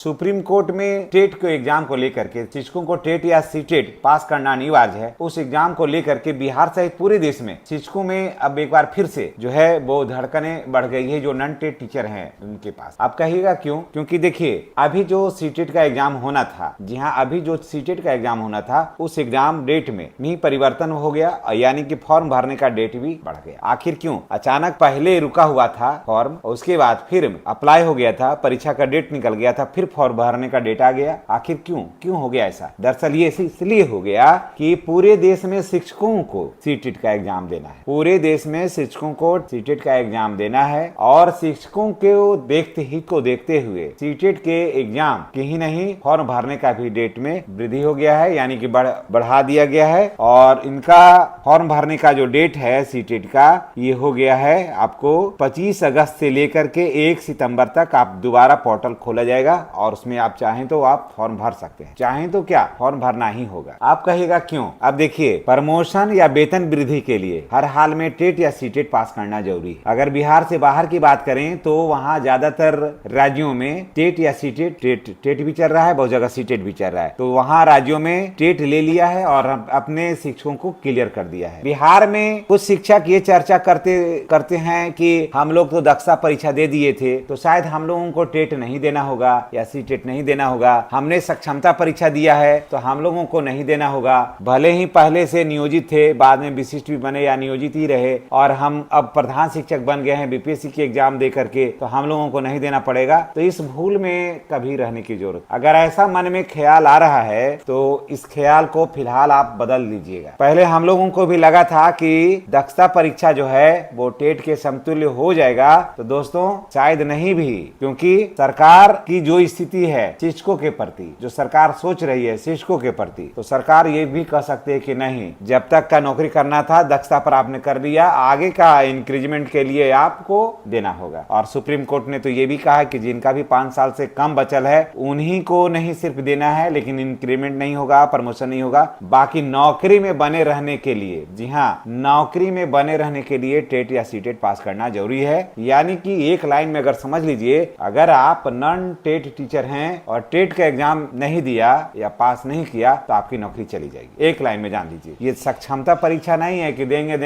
Supreme court में TET के exam को लेकर के शिक्षकों को टेट या सीटेट पास करना अनिवार्य है। उस एग्जाम को लेकर के बिहार सहित पूरे देश में शिक्षकों में अब एक बार फिर से जो है वो धड़कने बढ़ गई है जो नॉन टेट टीचर हैं उनके पास। आप कहिएगा क्यों? क्योंकि देखिए अभी जो सीटेट का एग्जाम होना था, जी हाँ अभी जो सीटेट का एग्जाम होना था उस एग्जाम डेट में भी परिवर्तन हो गया, यानी कि फॉर्म भरने का डेट भी बढ़ गया। आखिर क्यों? अचानक पहले रुका हुआ था फॉर्म, उसके बाद फिर अप्लाई हो गया था, परीक्षा का डेट निकल गया था, फिर फॉर्म भरने का डेट आ गया। आखिर क्यों हो गया ऐसा? दरअसल ये इसलिए हो गया कि पूरे देश में शिक्षकों को सीटेट का एग्जाम देना है। पूरे देश में शिक्षकों को सीटेट का एग्जाम देना है और शिक्षकों को देखते हुए सीटेट के एग्जाम के ही नहीं फॉर्म भरने का भी डेट में वृद्धि हो गया है, यानी कि बढ़ा दिया गया है। और इनका फॉर्म भरने का जो डेट है सीटेट का ये हो गया है आपको 25 अगस्त से लेकर के 1 सितंबर तक आप दोबारा पोर्टल खोला जाएगा और उसमें आप चाहें तो आप फॉर्म भर सकते हैं, चाहें तो क्या फॉर्म भरना ही होगा। आप कहिएगा क्यों? अब देखिए प्रमोशन या वेतन वृद्धि के लिए हर हाल में टेट या सीटेट पास करना जरूरी है। अगर बिहार से बाहर की बात करें तो वहाँ ज्यादातर राज्यों में टेट या सीटेट टेट भी चल रहा है, बहुत जगह सीटेट भी चल रहा है। तो वहाँ राज्यों में टेट ले लिया है और अपने शिक्षकों को क्लियर कर दिया है। बिहार में कुछ शिक्षक ये चर्चा करते हैं कि हम लोग तो दक्षता परीक्षा दे दिए थे तो शायद हम लोगों को टेट नहीं देना होगा या सीटेट नहीं देना होगा। हमने सक्षमता परीक्षा दिया है तो हम लोगों को नहीं देना होगा। भले ही पहले से नियोजित थे, बाद में विशिष्ट भी बने या नियोजित ही रहे और हम अब प्रधान शिक्षक बन गए हैं बीपीएससी की एग्जाम दे करके, तो हम लोगों को नहीं देना पड़ेगा। तो इस भूल में कभी रहने की जरूरत, अगर ऐसा मन में ख्याल आ रहा है तो इस ख्याल को फिलहाल आप बदल लीजिएगा। पहले हम लोगों को भी लगा था कि दक्षता परीक्षा जो है वो टेट के समतुल्य हो जाएगा, तो दोस्तों शायद नहीं भी, क्योंकि सरकार की जो स्थिति है शिक्षकों के प्रति, जो सरकार सोच रही है शिक्षकों के प्रति, तो सरकार ये भी कह सकते है कि नहीं, जब तक का नौकरी करना था दक्षता पर आपने कर लिया, आगे का इंक्रीमेंट के लिए आपको देना होगा। और सुप्रीम कोर्ट ने तो ये भी कहा कि जिनका भी 5 साल से कम बचल है उन्हीं को नहीं सिर्फ देना है, लेकिन इंक्रीमेंट नहीं होगा, प्रमोशन नहीं होगा। बाकी नौकरी में बने रहने के लिए, जी हाँ नौकरी में बने रहने के लिए टेट या सीटेट पास करना जरूरी है। यानी कि एक लाइन में अगर समझ लीजिए, अगर आप नॉन टेट टीचर हैं और टेट का एग्जाम नहीं दिया या पास नहीं किया तो आपकी नौकरी चली जाएगी। एक लाइन में जान लीजिए, ये सक्षमता परीक्षा नहीं है कि देंगे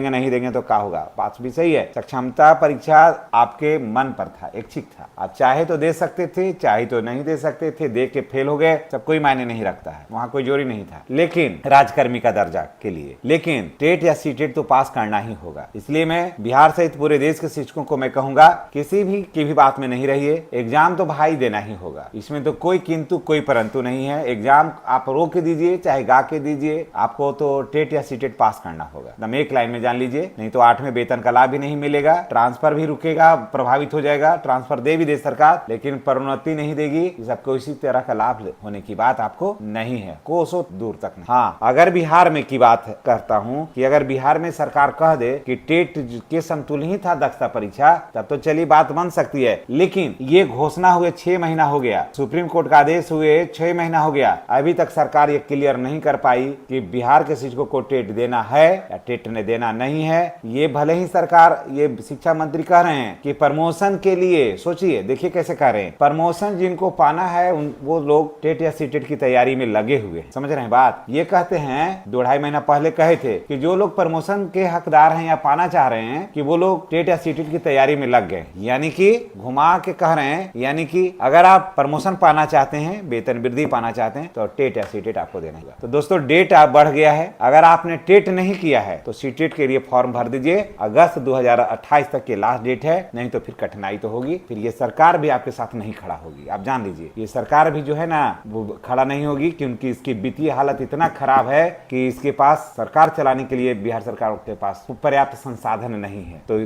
नहीं देंगे तो क्या होगा। बात भी सही है, सक्षमता परीक्षा आपके मन पर था, इच्छिक था, आप चाहे तो दे सकते थे, चाहे तो नहीं दे सकते थे, दे के फेल हो गए, सब कोई मायने नहीं रखता है, वहां कोई जोरी नहीं था। लेकिन राजकर्मी का दर्जा के लिए, लेकिन टेट या सीटेट तो पास करना ही होगा। इसलिए मैं बिहार सहित पूरे देश के शिक्षकों को मैं कहूंगा किसी भी की भी बात में नहीं रहिए, एग्जाम तो भाई देना ही होगा, इसमें तो कोई किंतु कोई परंतु नहीं है। एग्जाम आप रो के दीजिए चाहे गा के दीजिए, आपको तो टेट या सीटेट पास करना होगा। एकदम एक लाइन में जान लीजिए, नहीं तो 8वें वेतन का लाभ भी नहीं मिलेगा, ट्रांसफर भी रुकेगा, प्रभावित हो जाएगा। ट्रांसफर दे भी दे सरकार, लेकिन प्रोन्नति नहीं देगी, सबको इसी तरह का लाभ होने की बात आपको नहीं है, कोसों दूर तक नहीं। हाँ, अगर बिहार में की बात करता हूँ कि अगर बिहार में सरकार कह दे कि टेट के समतुल्य ही था दक्षता परीक्षा, तब तो चलिए बात बन सकती है। लेकिन ये घोषणा हुए 6 महीना हो गया, सुप्रीम कोर्ट का आदेश हुए 6 महीना हो गया, अभी तक सरकार ये क्लियर नहीं कर पाई कि बिहार के शिक्षकों को टेट देना है या टेट ने देना नहीं है। ये भले ही सरकार, ये शिक्षा मंत्री कह रहे हैं कि प्रमोशन के लिए, सोचिए देखिए कैसे कह रहे हैं, प्रमोशन जिनको पाना है वो लोग टेट या सीटेट की तैयारी में लगे हुए, समझ रहे हैं बात। ये कहते हैं 2-2.5 महीना पहले कहे थे कि जो लोग प्रमोशन के हकदार हैं या पाना चाह रहे हैं कि वो लोग टेट या सीटेट की तैयारी में लग गए, यानी कि घुमा के कह रहे हैं, यानी कि अगर आप प्रमोशन पाना चाहते हैं, वेतन वृद्धि पाना चाहते हैं तो टेट या सीटेट आपको देना होगा। तो दोस्तों डेट आप बढ़ गया है, अगर आपने टेट नहीं किया है तो सीटेट के लिए फॉर्म भर दीजिए। अगस्त 2028 तक के लास्ट डेट है, नहीं तो फिर कठिनाई तो होगी, फिर ये सरकार भी आपके साथ नहीं खड़ा होगी। आप जान लीजिए ये सरकार भी जो है ना वो खड़ा नहीं होगी, क्योंकि इसकी वित्तीय हालत इतना खराब है कि इसके पास सरकार चलाने के लिए बिहार सरकार के पास पर्याप्त संसाधन नहीं है। तो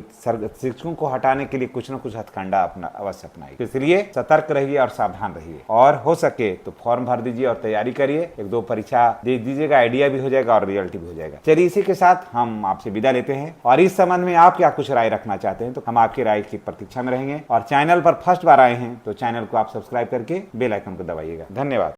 शिक्षकों को हटाने के लिए कुछ न कुछ हथकंडा अपना अवश्य अपनाइए। इसलिए सतर्क रहिए और सावधान रहिए, और हो सके तो फॉर्म भर दीजिए और तैयारी करिए, 1-2 परीक्षा दे दीजिएगा, आइडिया भी हो जाएगा और रिजल्ट भी हो जाएगा। चलिए इसी के साथ हम आपसे विदा लेते हैं, और इस संबंध में आप क्या कुछ राय रखना चाहते हैं तो हम आपकी राय की प्रतीक्षा में रहेंगे। और चैनल पर फर्स्ट बार आए हैं तो चैनल को आप सब्सक्राइब करके बेल आइकन को दबाइएगा। धन्यवाद।